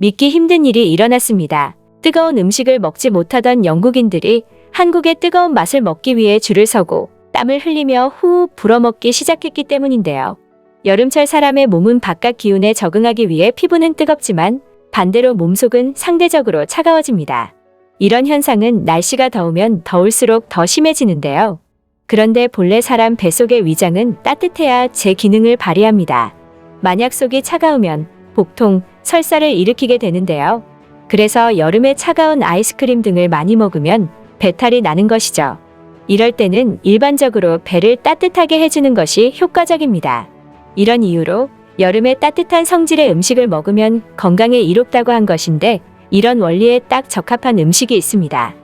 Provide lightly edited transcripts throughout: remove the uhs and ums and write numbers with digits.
믿기 힘든 일이 일어났습니다. 뜨거운 음식을 먹지 못하던 영국인들이 한국의 뜨거운 맛을 먹기 위해 줄을 서고 땀을 흘리며 후 불어먹기 시작했기 때문인데요. 여름철 사람의 몸은 바깥 기온에 적응하기 위해 피부는 뜨겁지만 반대로 몸속은 상대적으로 차가워집니다. 이런 현상은 날씨가 더우면 더울수록 더 심해지는데요. 그런데 본래 사람 뱃속의 위장은 따뜻해야 제 기능을 발휘합니다. 만약 속이 차가우면 복통, 설사를 일으키게 되는데요. 그래서 여름에 차가운 아이스크림 등을 많이 먹으면 배탈이 나는 것이죠. 이럴 때는 일반적으로 배를 따뜻하게 해주는 것이 효과적입니다. 이런 이유로 여름에 따뜻한 성질의 음식을 먹으면 건강에 이롭다고 한 것인데 이런 원리에 딱 적합한 음식이 있습니다.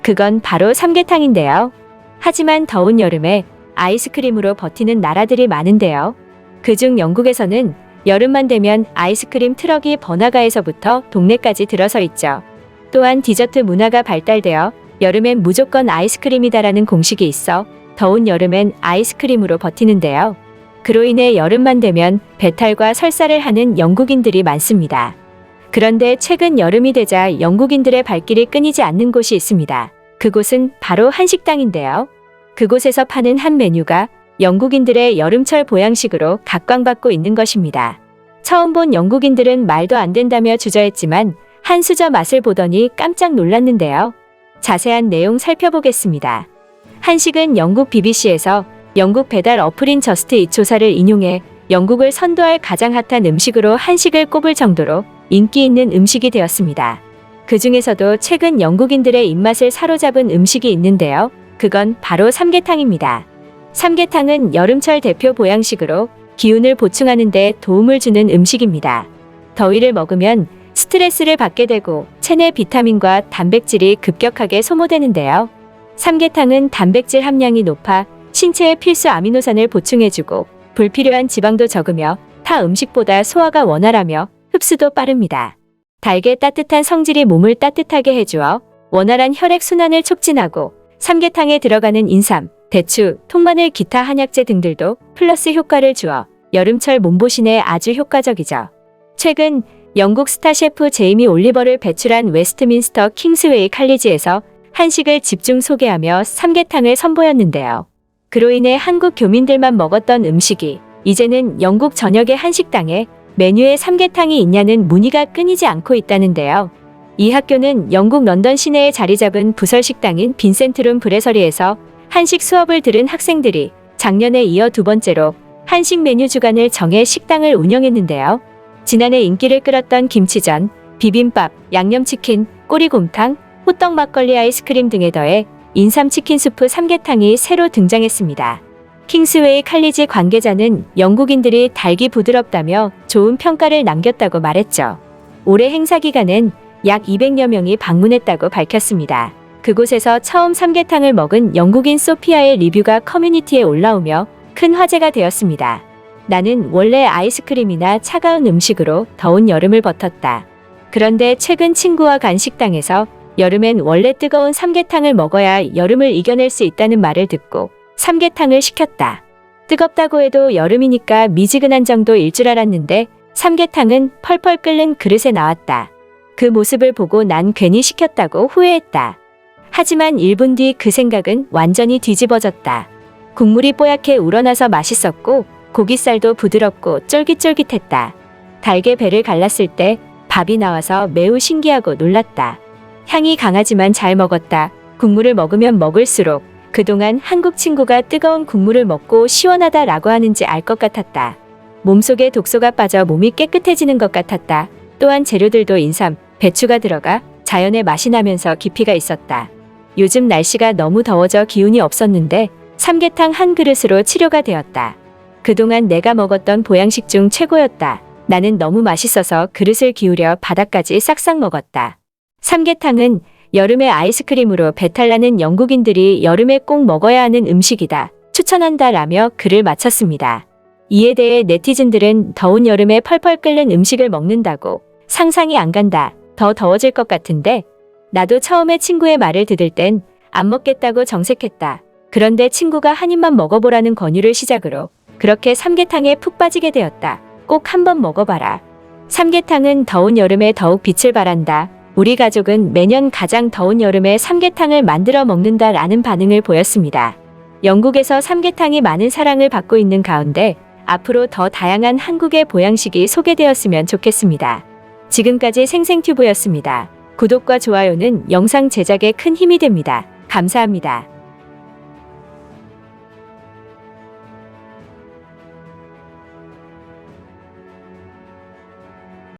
그건 바로 삼계탕인데요. 하지만 더운 여름에 아이스크림으로 버티는 나라들이 많은데요. 그중 영국에서는 여름만 되면 아이스크림 트럭이 번화가에서부터 동네까지 들어서 있죠. 또한 디저트 문화가 발달되어 여름엔 무조건 아이스크림이다라는 공식이 있어 더운 여름엔 아이스크림으로 버티는데요. 그로 인해 여름만 되면 배탈과 설사를 하는 영국인들이 많습니다. 그런데 최근 여름이 되자 영국인들의 발길이 끊이지 않는 곳이 있습니다. 그곳은 바로 한식당인데요. 그곳에서 파는 한 메뉴가 영국인들의 여름철 보양식으로 각광받고 있는 것입니다. 처음 본 영국인들은 말도 안 된다며 주저했지만 한 수저 맛을 보더니 깜짝 놀랐는데요. 자세한 내용 살펴보겠습니다. 한식은 영국 BBC에서 영국 배달 어플인 저스트잇 조사를 인용해 영국을 선도할 가장 핫한 음식으로 한식을 꼽을 정도로 인기 있는 음식이 되었습니다. 그 중에서도 최근 영국인들의 입맛을 사로잡은 음식이 있는데요. 그건 바로 삼계탕입니다. 삼계탕은 여름철 대표 보양식으로 기운을 보충하는 데 도움을 주는 음식입니다. 더위를 먹으면 스트레스를 받게 되고 체내 비타민과 단백질이 급격하게 소모되는데요. 삼계탕은 단백질 함량이 높아 신체의 필수 아미노산을 보충해주고 불필요한 지방도 적으며 타 음식보다 소화가 원활하며 흡수도 빠릅니다. 달게 따뜻한 성질이 몸을 따뜻하게 해주어 원활한 혈액순환을 촉진하고 삼계탕에 들어가는 인삼, 대추, 통마늘 기타 한약재 등들도 플러스 효과를 주어 여름철 몸보신에 아주 효과적이죠. 최근 영국 스타 셰프 제이미 올리버를 배출한 웨스트민스터 킹스웨이 칼리지에서 한식을 집중 소개하며 삼계탕을 선보였는데요. 그로 인해 한국 교민들만 먹었던 음식이 이제는 영국 전역의 한식당에 메뉴에 삼계탕이 있냐는 문의가 끊이지 않고 있다는데요. 이 학교는 영국 런던 시내에 자리 잡은 부설 식당인 빈센트룸 브래서리에서 한식 수업을 들은 학생들이 작년에 이어 두 번째로 한식 메뉴 주간을 정해 식당을 운영했는데요. 지난해 인기를 끌었던 김치전, 비빔밥, 양념치킨, 꼬리곰탕, 호떡 막걸리 아이스크림 등에 더해 인삼치킨 수프 삼계탕이 새로 등장했습니다. 킹스웨이 칼리지 관계자는 영국인들이 달기 부드럽다며 좋은 평가를 남겼다고 말했죠. 올해 행사 기간엔 약 200여 명이 방문했다고 밝혔습니다. 그곳에서 처음 삼계탕을 먹은 영국인 소피아의 리뷰가 커뮤니티에 올라오며 큰 화제가 되었습니다. 나는 원래 아이스크림이나 차가운 음식으로 더운 여름을 버텼다. 그런데 최근 친구와 간 식당에서 여름엔 원래 뜨거운 삼계탕을 먹어야 여름을 이겨낼 수 있다는 말을 듣고 삼계탕을 시켰다. 뜨겁다고 해도 여름이니까 미지근한 정도일 줄 알았는데 삼계탕은 펄펄 끓는 그릇에 나왔다. 그 모습을 보고 난 괜히 시켰다고 후회했다. 하지만 1분 뒤 그 생각은 완전히 뒤집어졌다. 국물이 뽀얗게 우러나서 맛있었고 고기살도 부드럽고 쫄깃쫄깃했다. 달게 배를 갈랐을 때 밥이 나와서 매우 신기하고 놀랐다. 향이 강하지만 잘 먹었다. 국물을 먹으면 먹을수록 그동안 한국 친구가 뜨거운 국물을 먹고 시원하다라고 하는지 알 것 같았다. 몸속에 독소가 빠져 몸이 깨끗해지는 것 같았다. 또한 재료들도 인삼, 배추가 들어가 자연의 맛이 나면서 깊이가 있었다. 요즘 날씨가 너무 더워져 기운이 없었는데 삼계탕 한 그릇으로 치료가 되었다. 그동안 내가 먹었던 보양식 중 최고였다. 나는 너무 맛있어서 그릇을 기울여 바닥까지 싹싹 먹었다. 삼계탕은 여름의 아이스크림으로 배탈나는 영국인들이 여름에 꼭 먹어야 하는 음식이다. 추천한다 라며 글을 마쳤습니다. 이에 대해 네티즌들은 더운 여름에 펄펄 끓는 음식을 먹는다고 상상이 안 간다. 더 더워질 것 같은데 나도 처음에 친구의 말을 들을 땐 안 먹겠다고 정색했다. 그런데 친구가 한 입만 먹어보라는 권유를 시작으로 그렇게 삼계탕에 푹 빠지게 되었다. 꼭 한번 먹어봐라. 삼계탕은 더운 여름에 더욱 빛을 발한다. 우리 가족은 매년 가장 더운 여름에 삼계탕을 만들어 먹는다라는 반응을 보였습니다. 영국에서 삼계탕이 많은 사랑을 받고 있는 가운데 앞으로 더 다양한 한국의 보양식이 소개되었으면 좋겠습니다. 지금까지 생생튜브였습니다. 구독과 좋아요는 영상 제작에 큰 힘이 됩니다. 감사합니다.